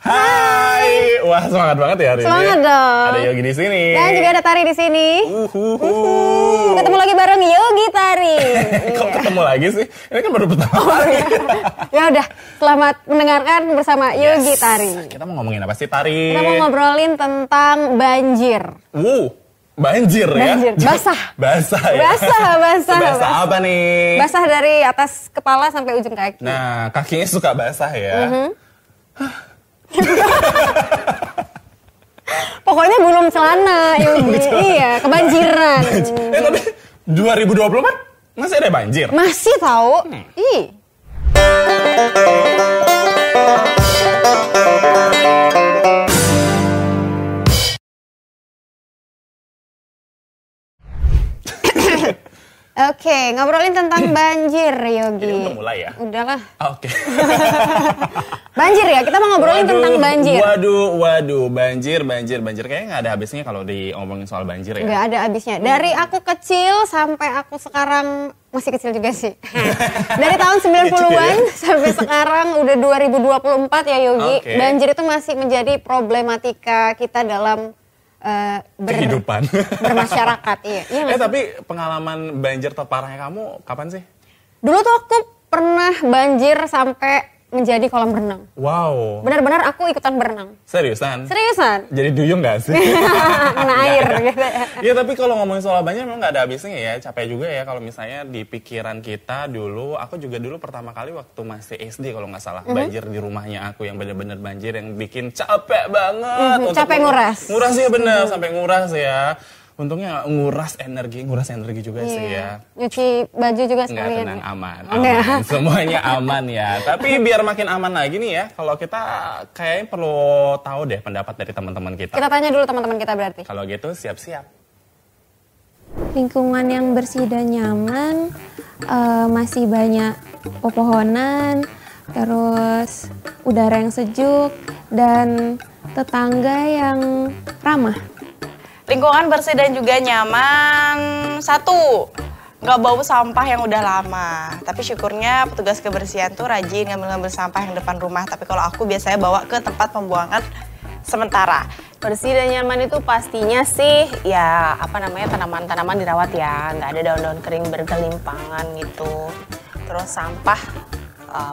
Hai, wah semangat banget ya hari ini. Semangat dong. Ada Yogi di sini. Dan juga ada Tari di sini. Ketemu lagi bareng Yogi Tari. Kok ketemu lagi sih? Ini kan baru pertama kali. Ya udah, selamat mendengarkan bersama Yogi Tari. Kita mau ngomongin apa sih, Tari? Kita mau ngobrolin tentang banjir. Banjir ya? Banjir, basah. Basah ya? Basah apa nih? Basah dari atas kepala sampai ujung kaki. Nah, kakinya suka basah ya? Pokoknya belum celana, Yogi. Iya, kebanjiran. Tapi 2024 masih ada banjir? Masih tahu? Ih. Oke, ngobrolin tentang banjir, Yogi. Ini udah mulai ya? Udahlah. Oke. Banjir ya, kita mau ngobrolin tentang banjir. Waduh, banjir. Kayaknya nggak ada habisnya kalau diomongin soal banjir ya? Nggak ada habisnya. Dari aku kecil sampai aku sekarang, masih kecil juga sih. Dari tahun 90-an sampai sekarang udah 2024 ya, Yogi. Okay. Banjir itu masih menjadi problematika kita dalam kehidupan bermasyarakat. Iya. Tapi pengalaman banjir terparahnya kamu kapan sih? Dulu tuh aku pernah banjir sampai menjadi kolam renang. Wow. Benar-benar aku ikutan berenang. Seriusan? Jadi duyung gak sih? kena air gitu. Iya, tapi kalau ngomongin soal banjir memang gak ada habisnya ya. Capek juga ya kalau misalnya di pikiran kita dulu. Aku juga dulu pertama kali waktu masih SD kalau gak salah. Banjir di rumahnya aku yang bener-bener banjir yang bikin capek banget. Capek nguras. Nguras ya bener, sampai nguras ya. Untungnya nguras energi juga sih ya. Nyuci baju juga sekalian. Enggak, tenang, aman. Semuanya aman ya. Tapi biar makin aman lagi nih ya, kalau kita kayaknya perlu tahu deh pendapat dari teman-teman kita. Kita tanya dulu teman-teman kita berarti. Kalau gitu siap-siap. Lingkungan yang bersih dan nyaman, masih banyak pepohonan, terus udara yang sejuk, dan tetangga yang ramah. Lingkungan bersih dan juga nyaman. 1, nggak bau sampah yang udah lama. Tapi syukurnya petugas kebersihan tuh rajin ngambil sampah yang depan rumah. Tapi kalau aku biasanya bawa ke tempat pembuangan sementara. Bersih dan nyaman itu pastinya sih ya tanaman-tanaman dirawat ya. Nggak ada daun-daun kering bergelimpangan gitu. Terus sampah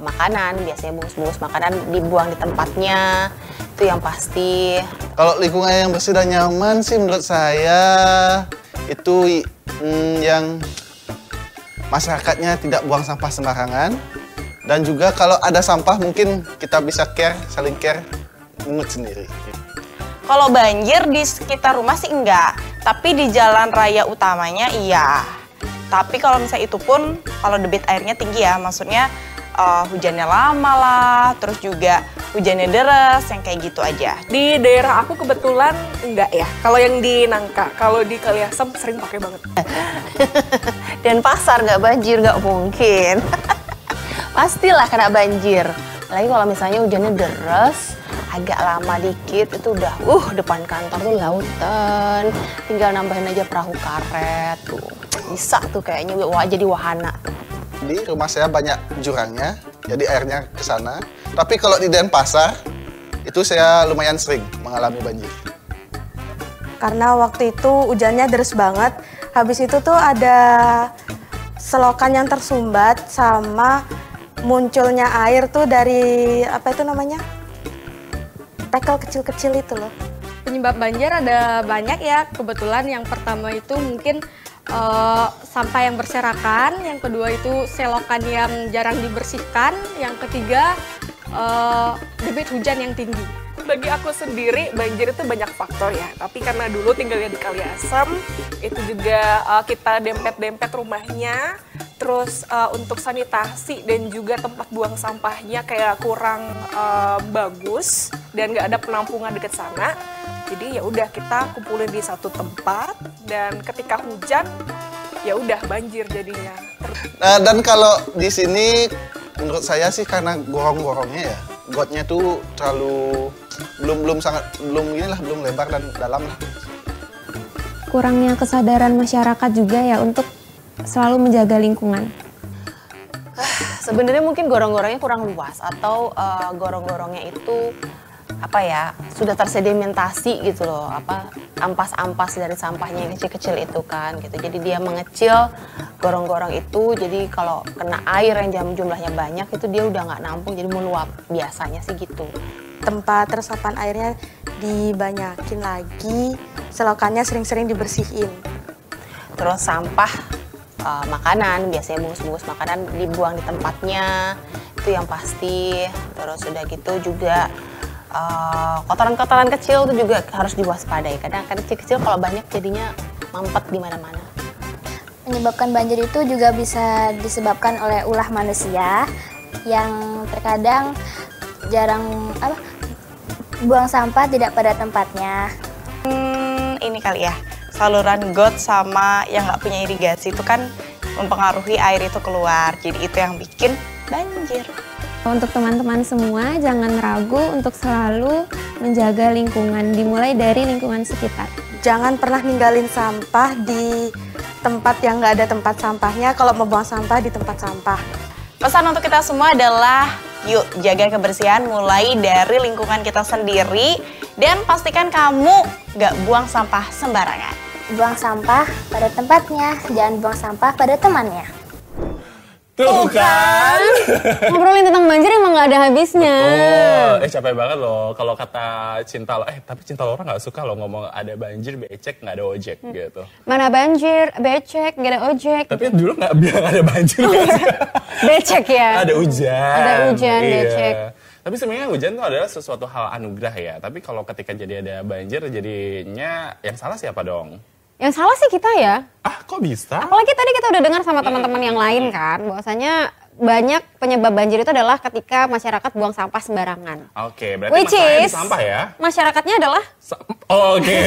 makanan, biasanya bungkus-bungkus makanan dibuang di tempatnya. Itu yang pasti. Kalau lingkungan yang bersih dan nyaman sih menurut saya itu yang masyarakatnya tidak buang sampah sembarangan. Dan juga kalau ada sampah mungkin kita bisa saling care, mungut sendiri. Kalau banjir di sekitar rumah sih enggak, tapi di jalan raya utamanya iya. Tapi kalau misalnya itu pun kalau debit airnya tinggi ya, maksudnya hujannya lama lah, terus juga hujannya deras, yang kayak gitu aja. Di daerah aku kebetulan enggak ya. Kalau yang di Nangka, kalau di Kaliasem sering pakai banget. Dan pasar nggak banjir, nggak mungkin. Pastilah kena banjir. Apalagi kalau misalnya hujannya deras, agak lama dikit, itu udah depan kantor tuh lautan. Tinggal nambahin aja perahu karet tuh. Bisa tuh kayaknya jadi wahana. Di rumah saya banyak jurangnya, jadi airnya ke sana. Tapi kalau di Denpasar, itu saya lumayan sering mengalami banjir. Karena waktu itu hujannya deras banget, habis itu tuh ada selokan yang tersumbat sama munculnya air tuh dari, tekel kecil-kecil itu loh. Penyebab banjir ada banyak ya, kebetulan yang pertama itu mungkin sampah yang berserakan, yang kedua itu selokan yang jarang dibersihkan, yang ketiga debit hujan yang tinggi. Bagi aku sendiri banjir itu banyak faktor ya, tapi karena dulu tinggalnya di Kaliasem, itu juga kita dempet-dempet rumahnya, terus untuk sanitasi dan juga tempat buang sampahnya kayak kurang bagus dan nggak ada penampungan dekat sana. Jadi ya udah kita kumpulin di satu tempat dan ketika hujan ya udah banjir jadinya. Nah, dan kalau di sini menurut saya sih karena gorong-gorongnya ya, gotnya tuh terlalu belum lebar dan dalam lah. Kurangnya kesadaran masyarakat juga ya untuk selalu menjaga lingkungan. Sebenarnya mungkin gorong-gorongnya kurang luas atau gorong-gorongnya itu apa ya, sudah tersedimentasi gitu loh, apa ampas-ampas dari sampahnya yang kecil-kecil itu kan gitu. Jadi dia mengecil gorong-gorong itu, jadi kalau kena air yang jumlahnya banyak itu dia udah nggak nampung, jadi meluap, biasanya sih gitu. Tempat resapan airnya dibanyakin lagi, selokannya sering-sering dibersihin. Terus sampah makanan, biasanya bungkus-bungkus makanan dibuang di tempatnya, itu yang pasti. Terus udah gitu juga kotoran-kotoran kecil itu juga harus diwaspadai. Kadang kecil-kecil kalau banyak jadinya mampet di mana-mana. Menyebabkan banjir itu juga bisa disebabkan oleh ulah manusia yang terkadang jarang buang sampah tidak pada tempatnya. Ini kali ya, saluran got sama yang nggak punya irigasi itu kan mempengaruhi air itu keluar. Jadi itu yang bikin banjir. Untuk teman-teman semua, jangan ragu untuk selalu menjaga lingkungan, dimulai dari lingkungan sekitar. Jangan pernah ninggalin sampah di tempat yang nggak ada tempat sampahnya. Kalau mau buang sampah di tempat sampah. Pesan untuk kita semua adalah yuk jaga kebersihan mulai dari lingkungan kita sendiri dan pastikan kamu nggak buang sampah sembarangan. Buang sampah pada tempatnya, jangan buang sampah pada temannya. Tuh kan. Ngobrolin tentang banjir emang gak ada habisnya. Capek banget loh kalau kata cinta lo. Tapi cinta lo orang gak suka lo ngomong ada banjir, becek, gak ada ojek gitu. Mana banjir, becek, gak ada ojek. Tapi dulu gak bilang ada banjir. Becek ya? Ada hujan. Ada hujan, becek. Tapi sebenarnya hujan itu adalah sesuatu hal anugerah ya. Tapi kalau ketika jadi ada banjir, jadinya yang salah siapa dong? Yang salah sih kita ya. Kok bisa? Apalagi tadi kita udah dengar sama teman-teman yang lain kan, bahwasanya banyak penyebab banjir itu adalah ketika masyarakat buang sampah sembarangan. Oke, berarti Which masalahnya is, di sampah ya? Masyarakatnya adalah Oke.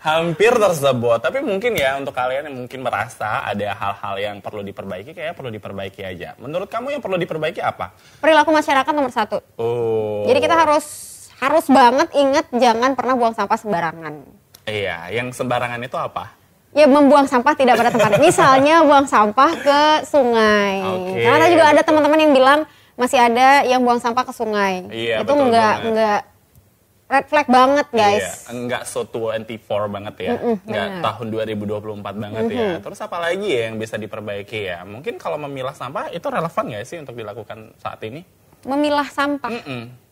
Hampir tersebut. Tapi mungkin ya untuk kalian yang mungkin merasa ada hal-hal yang perlu diperbaiki, kayak perlu diperbaiki aja. Menurut kamu yang perlu diperbaiki apa? perilaku masyarakat nomor 1. Jadi kita harus banget ingat jangan pernah buang sampah sembarangan. Iya, yang sembarangan itu apa? Ya membuang sampah tidak pada tempatnya. Misalnya buang sampah ke sungai. Oke, Karena juga ada teman-teman yang bilang masih ada yang buang sampah ke sungai. Iya, itu betul enggak red flag banget, guys. Iya, enggak so 24 banget ya. Enggak tahun 2024 banget ya. Terus apa lagi ya yang bisa diperbaiki ya? Mungkin kalau memilah sampah itu relevan nggak sih untuk dilakukan saat ini? Memilah sampah.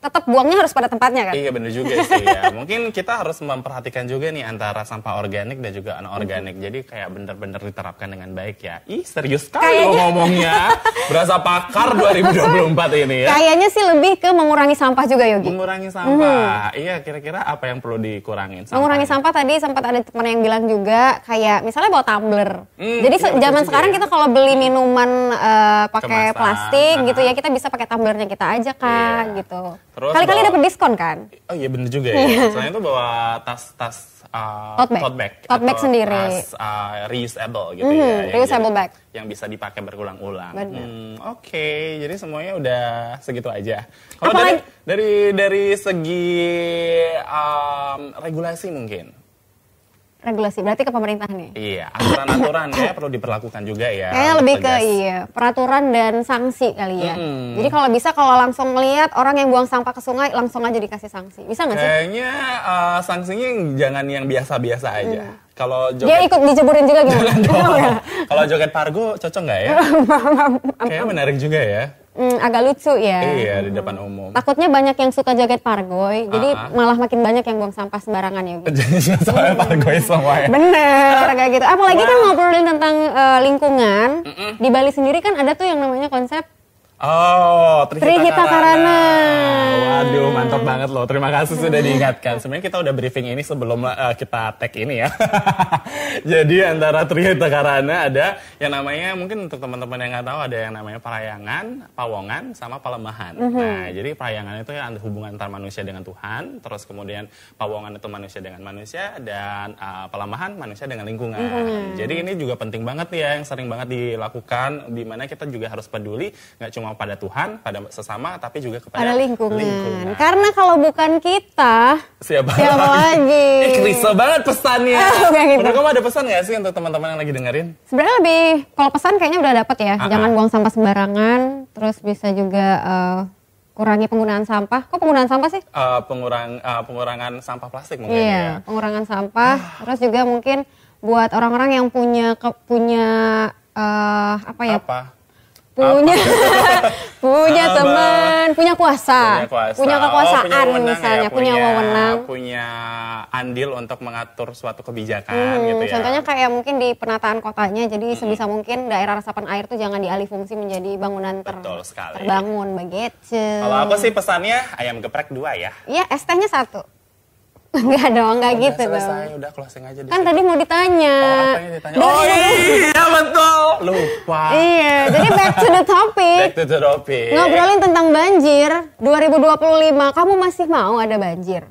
Tetap buangnya harus pada tempatnya kan? Iya bener juga sih ya. Mungkin kita harus memperhatikan juga nih antara sampah organik dan juga anorganik. Jadi kayak bener-bener diterapkan dengan baik ya. Ih serius sekali lo ngomongnya. Berasa pakar 2024 ini ya. Kayaknya sih lebih ke mengurangi sampah juga Yogi. Mengurangi sampah. Iya kira-kira apa yang perlu dikurangin? Mengurangi sampah tadi sempat ada teman yang bilang juga kayak misalnya bawa tumbler. Jadi zaman sekarang kita kalau beli minuman pakai Kemasan, plastik gitu ya, kita bisa pakai tumblernya kita aja kan gitu. Terus Kali-kali dapat diskon kan? Oh iya bener juga ya. Selain itu bawa tas tote bag Tote bag sendiri. Tas reusable gitu ya. Reusable bag. Yang bisa dipakai berulang-ulang. Bener. Oke, jadi semuanya udah segitu aja. Kalau dari segi regulasi mungkin. Regulasi berarti ke pemerintah nih. Iya, aturan-aturan kayak perlu diperlakukan juga ya. Kayaknya lebih ke peraturan dan sanksi kali ya. Jadi kalau bisa kalau langsung melihat orang yang buang sampah ke sungai langsung aja dikasih sanksi. Bisa nggak sih? Kayaknya sanksinya jangan yang biasa-biasa aja. Kalau dia ikut dijeburin juga gimana? Kalau joget pargo cocok nggak ya? Kayaknya menarik juga ya. Agak lucu ya. Iya, di depan umum. Takutnya banyak yang suka joget pargoy, jadi malah makin banyak yang buang sampah sembarangan ya. Jadi soalnya pargoy semua ya. Bener, kayak gitu. Apalagi kan ngobrolin tentang lingkungan, di Bali sendiri kan ada tuh yang namanya konsep Trihita Karana. Waduh, mantap banget loh. Terima kasih sudah diingatkan. Sebenarnya kita udah briefing ini sebelum kita tag ini ya. Jadi antara Trihita Karana ada yang namanya, mungkin untuk teman-teman yang nggak tahu, ada yang namanya Parayangan, Pawongan, sama Palemahan. Nah, jadi Parayangan itu ya hubungan antara manusia dengan Tuhan. Terus kemudian Pawongan itu manusia dengan manusia. Dan Palemahan manusia dengan lingkungan. Jadi ini juga penting banget ya, yang sering banget dilakukan. Dimana kita juga harus peduli, nggak cuma pada Tuhan, pada sesama, tapi juga kepada lingkungan. Karena kalau bukan kita, siapa lagi? Klise banget pesannya. Gitu. Menurut kamu ada pesan nggak sih untuk teman-teman yang lagi dengerin? Sebenarnya kalau pesan kayaknya udah dapet ya. Jangan buang sampah sembarangan. Terus bisa juga kurangi penggunaan sampah. Kok penggunaan sampah sih? Pengurangan sampah plastik mungkin ya. Pengurangan sampah. Terus juga mungkin buat orang-orang yang punya punya teman, punya kuasa, punya kekuasaan misalnya, punya wewenang, punya andil untuk mengatur suatu kebijakan gitu ya. Contohnya kayak mungkin di penataan kotanya, jadi sebisa mungkin daerah resapan air tuh jangan dialih fungsi menjadi bangunan terbangun begitu. Kalau aku sih pesannya ayam geprek 2 ya. Iya, es tehnya 1. Enggak dong, enggak gitu dong. Selesai, udah closing aja. Kan tadi mau ditanya. Oh, apanya ditanya? Oh iya betul. Lupa. Iya, jadi back to the topic. Back to the topic. Ngobrolin tentang banjir 2025, kamu masih mau ada banjir?